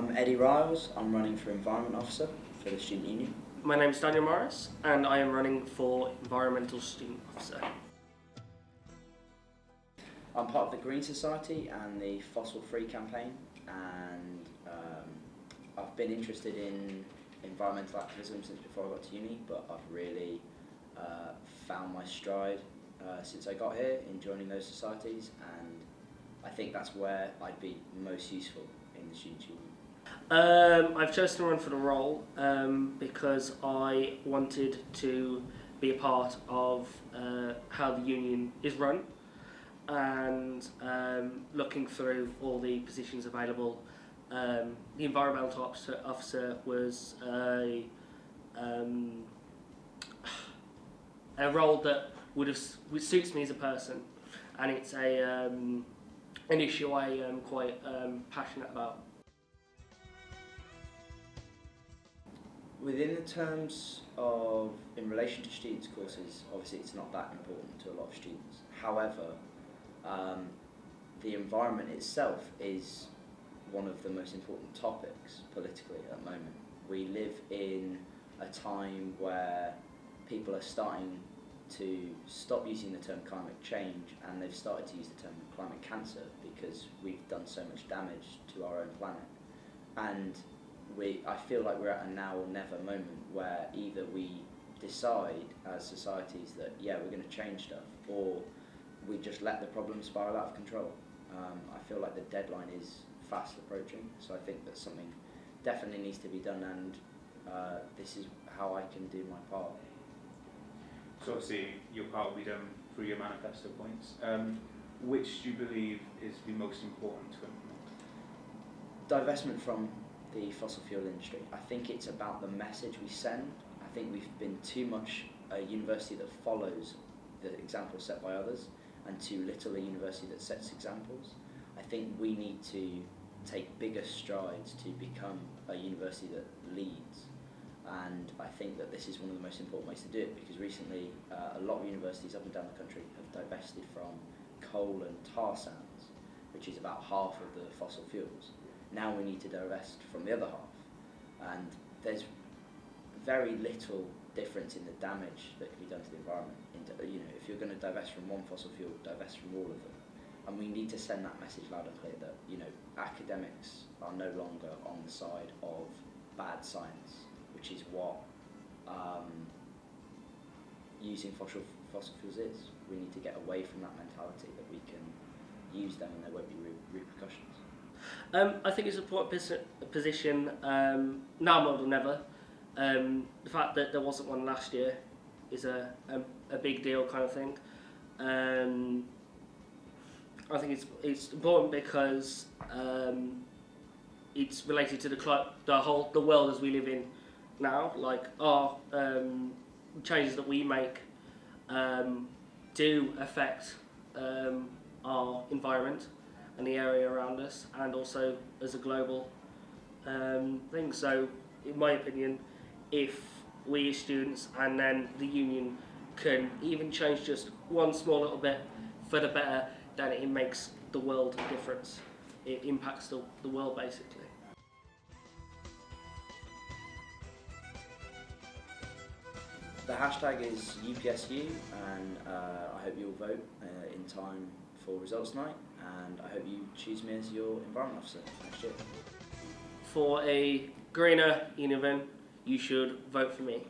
I'm Eddie Riles. I'm running for Environment Officer for the Student Union. My name is Daniel Morris and I am running for Environmental Student Officer. I'm part of the Green Society and the Fossil Free campaign, and I've been interested in environmental activism since before I got to uni, but I've really found my stride since I got here in joining those societies, and I think that's where I'd be most useful in the Student Union. I've chosen to run for the role because I wanted to be a part of how the union is run, and looking through all the positions available, the environmental officer was a role that which suits me as a person, and it's an issue I am quite passionate about. Within the terms of, in relation to students' courses, obviously it's not that important to a lot of students. However, the environment itself is one of the most important topics politically at the moment. We live in a time where people are starting to stop using the term climate change, and they've started to use the term climate cancer because we've done so much damage to our own planet. And I feel like we're at a now or never moment where either we decide as societies that, yeah, we're going to change stuff, or we just let the problem spiral out of control. I feel like the deadline is fast approaching, so I think that something definitely needs to be done, and this is how I can do my part. So obviously your part will be done through your manifesto points. Which do you believe is the most important to implement? Divestment from the fossil fuel industry. I think it's about the message we send. I think we've been too much a university that follows the example set by others, and too little a university that sets examples. I think we need to take bigger strides to become a university that leads, and I think that this is one of the most important ways to do it, because recently a lot of universities up and down the country have divested from coal and tar sands, which is about half of the fossil fuels. Now we need to divest from the other half, and there's very little difference in the damage that can be done to the environment. If you're going to divest from one fossil fuel, divest from all of them. And we need to send that message loud and clear that academics are no longer on the side of bad science, which is what using fossil fuels is. We need to get away from that mentality that we can use them and there won't be repercussions. I think it's an important position now more than ever. The fact that there wasn't one last year is a big deal kind of thing. I think it's important because it's related to the world as we live in now. Like our changes that we make do affect our environment and the area around us, and also as a global thing. So, in my opinion, if we as students and then the union can even change just one small little bit for the better, then it makes the world a difference. It impacts the world basically. The hashtag is UPSU, and I hope you'll vote in time for results night, and I hope you choose me as your environment officer next year. For a greener Union, you should vote for me.